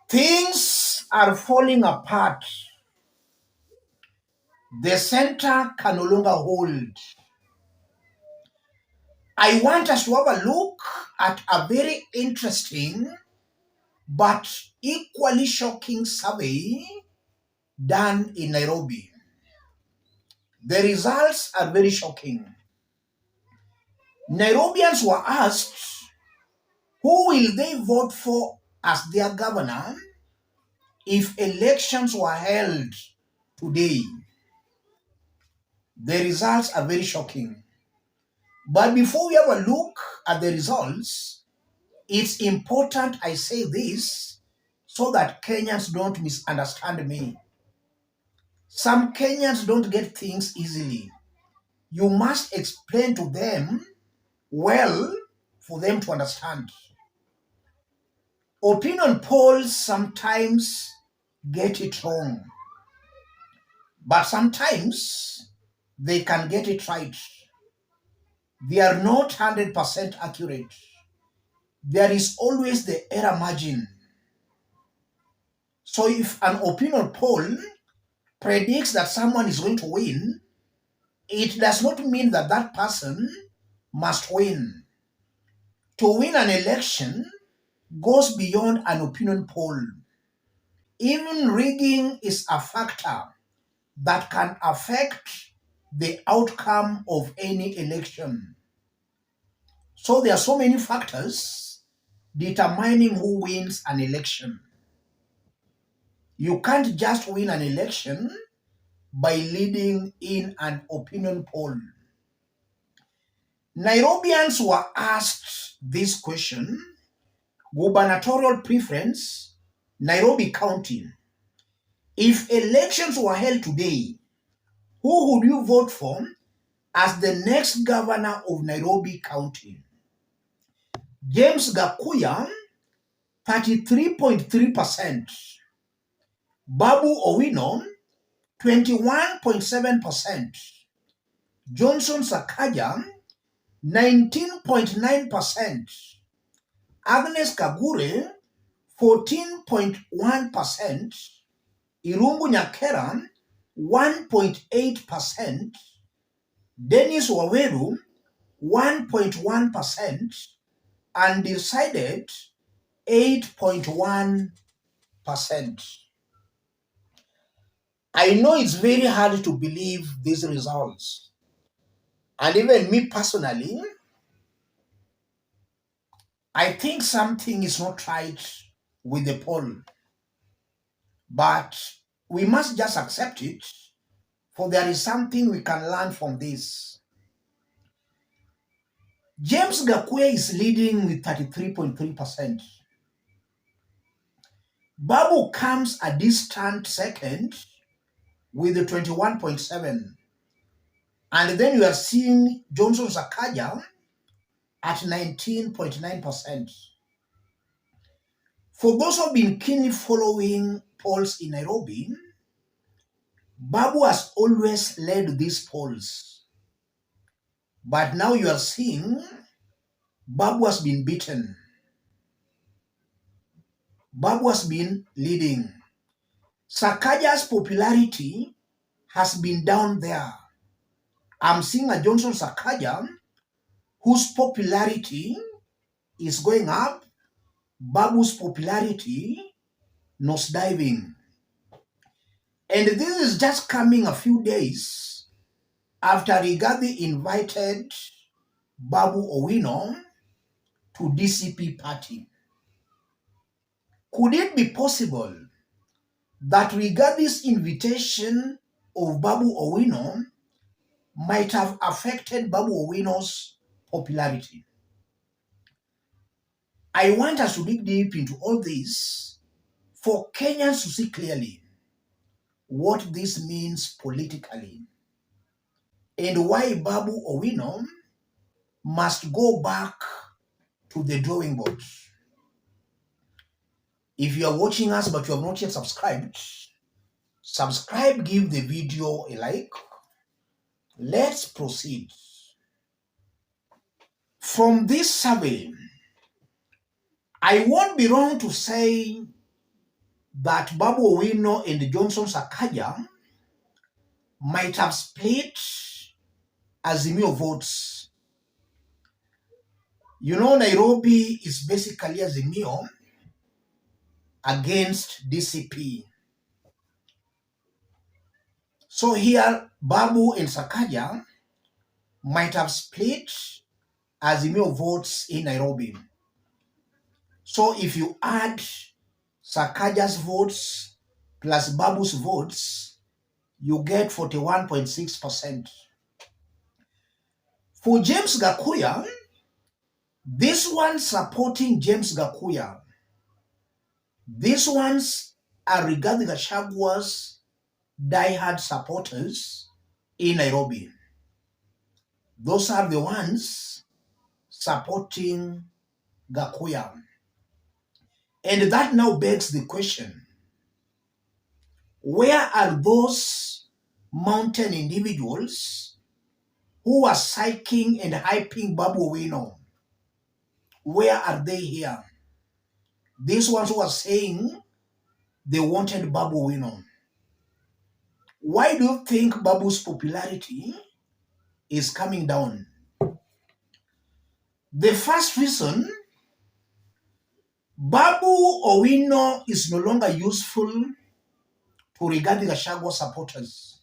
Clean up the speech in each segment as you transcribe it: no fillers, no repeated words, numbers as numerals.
Things are falling apart. The center can no longer hold. I want us to have a look at a very interesting but equally shocking survey done in Nairobi. The results are very shocking. Nairobians were asked who will they vote for as their governor if elections were held today. The results are very shocking. But before we have a look at the results, it's important I say this so that Kenyans don't misunderstand me. Some Kenyans don't get things easily. You must explain to them well for them to understand. Opinion polls sometimes get it wrong, but sometimes they can get it right. They are not 100% accurate. There is always the error margin. So if an opinion poll predicts that someone is going to win, it does not mean that that person must win. To win an election goes beyond an opinion poll. Even rigging is a factor that can affect the outcome of any election. So there are so many factors determining who wins an election. You can't just win an election by leading in an opinion poll. Nairobians were asked this question: gubernatorial preference, Nairobi County. If elections were held today, who would you vote for as the next governor of Nairobi County? James Gakuya, 33.3%. Babu Owino, 21.7%. Johnson Sakaja, 19.9%. Agnes Kagure, 14.1%. Irungu Nyakera, 1.8%. Dennis Waweru, 1.1%. Undecided, 8.1%. I know it's very hard to believe these results. And even me personally, I think something is not right with the poll. But we must just accept it, for there is something we can learn from this. James Gakuya is leading with 33.3%. Babu comes a distant second with the 21.7%. And then you are seeing Johnson Sakaja at 19.9%. For those who have been keenly following polls in Nairobi, Babu has always led these polls. But now you are seeing Babu has been beaten. Babu has been leading. Sakaja's popularity has been down there. I'm seeing a Johnson Sakaja whose popularity is going up, Babu's popularity nosediving. And this is just coming a few days after Rigathi invited Babu Owino to DCP party. Could it be possible that Rigathi's invitation of Babu Owino might have affected Babu Owino's popularity? I want us to dig deep into all this for Kenyans to see clearly what this means politically and why Babu Owino must go back to the drawing board. If you are watching us but you have not yet subscribed, subscribe, give the video a like. Let's proceed. From this survey, I won't be wrong to say that Babu Owino and Johnson Sakaja might have split Azimio votes. You know, Nairobi is basically Azimio against DCP. So here, Babu and Sakaja might have split Azimio votes in Nairobi. So if you add Sakaja's votes plus Babu's votes, you get 41.6%. For James Gakuya, this one supporting James Gakuya, these ones are Rigathi Gachagua's diehard supporters in Nairobi. Those are the ones supporting Gakuya. And that now begs the question, where are those mountain individuals who are psyching and hyping Babu Owino? Where are they here? These ones who are saying they wanted Babu Owino. Why do you think Babu's popularity is coming down? The first reason, Babu Owino is no longer useful to Rigathi Gachagua supporters.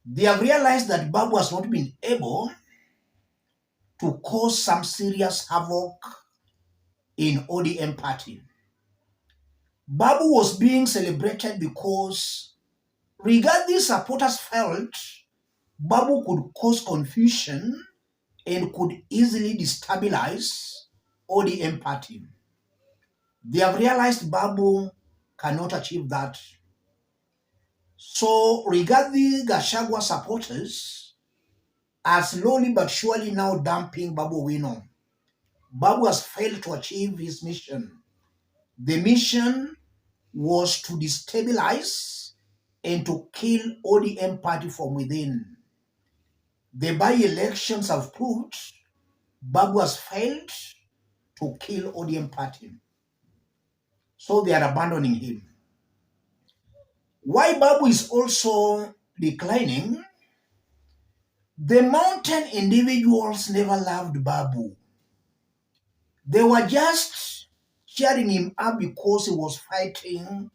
They have realized that Babu has not been able to cause some serious havoc in ODM party. Babu was being celebrated because Rigathi supporters felt Babu could cause confusion and could easily destabilize ODM party. They have realized Babu cannot achieve that. So Rigathi Gachagua supporters are slowly but surely now dumping Babu Owino. Babu has failed to achieve his mission. The mission was to destabilize and to kill ODM party from within. The by-elections have proved Babu has failed to kill ODM party. So they are abandoning him. Why Babu is also declining, the mountain individuals never loved Babu. They were just cheering him up because he was fighting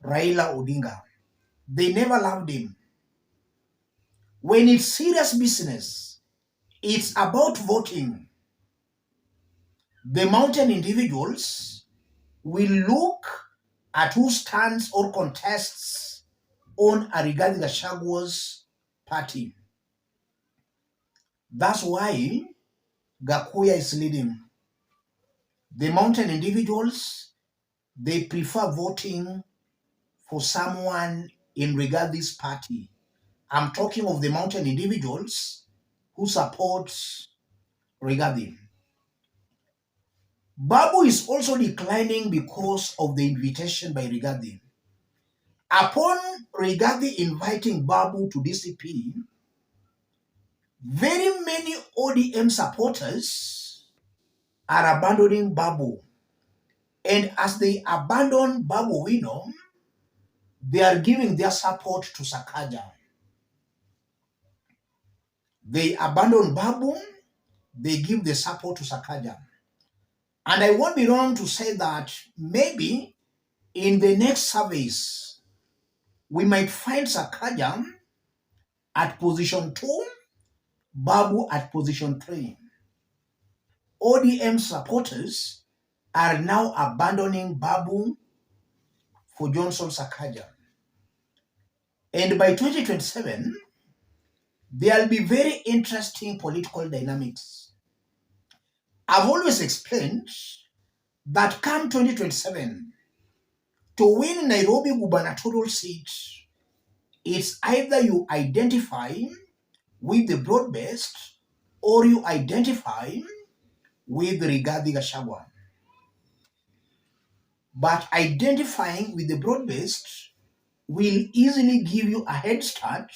Raila Odinga. They never loved him. When it's serious business, it's about voting. The mountain individuals will look at who stands or contests on a Rigathi Gachagua's party. That's why Gakuya is leading. The mountain individuals, they prefer voting for someone in Rigathi's party. I'm talking of the mountain individuals who support Rigathi. Babu is also declining because of the invitation by Rigathi. Upon Rigathi inviting Babu to DCP, very many ODM supporters are abandoning Babu. And as they abandon Babu Owino, they are giving their support to Sakaja. They abandon Babu, they give the support to Sakaja. And I won't be wrong to say that maybe in the next surveys, we might find Sakaja at position 2, Babu at position 3. ODM supporters are now abandoning Babu for Johnson Sakaja. And by 2027, there will be very interesting political dynamics. I've always explained that come 2027, to win Nairobi gubernatorial seat, it's either you identify with the broad-based or you identify with Rigathi Gachagua. But identifying with the broad-based will easily give you a head start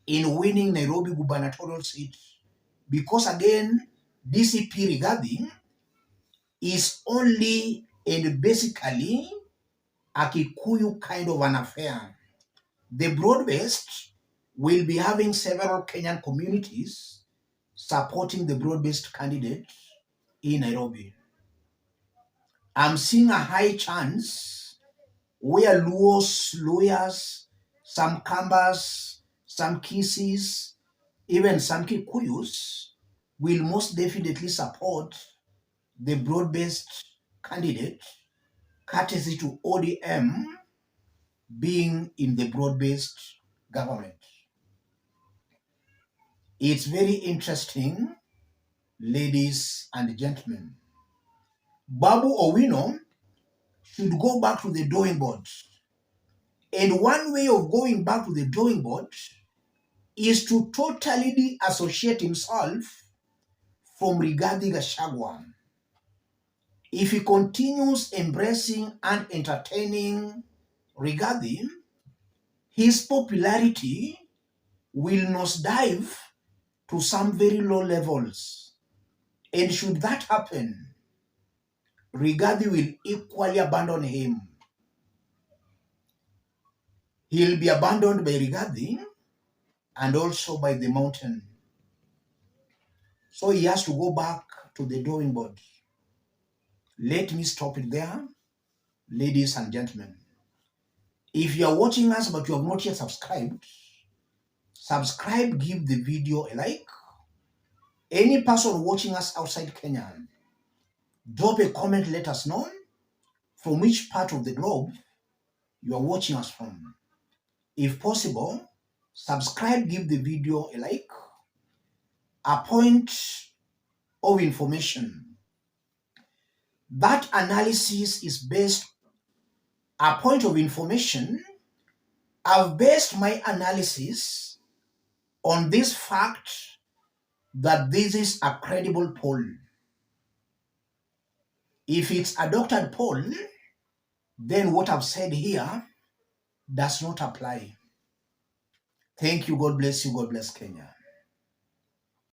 in winning Nairobi gubernatorial seat. Because again, DCP Rigathi is only and basically a Kikuyu kind of an affair. The broad-based will be having several Kenyan communities supporting the broad-based candidate in Nairobi. I'm seeing a high chance where Luos, Luyas, some Kambas, some Kisis, even some Kikuyus will most definitely support the broad-based candidate, courtesy to ODM being in the broad-based government. It's very interesting, ladies and gentlemen. Babu Owino should go back to the drawing board. And one way of going back to the drawing board is to totally deassociate himself from Rigathi Gachagua. If he continues embracing and entertaining Rigathi, his popularity will nosedive to some very low levels. And should that happen, Rigathi will equally abandon him. He'll be abandoned by Rigathi and also by the mountain. So he has to go back to the drawing board. Let me stop it there, ladies and gentlemen. If you are watching us but you have not yet subscribed, subscribe, give the video a like. Any person watching us outside Kenya, drop a comment, let us know from which part of the globe you are watching us from. If possible, subscribe, give the video a like. A point of information. That analysis is based, a point of information. I've based my analysis on this fact that this is a credible poll. If it's a doctored poll, then what I've said here does not apply. Thank you. God bless you. God bless Kenya.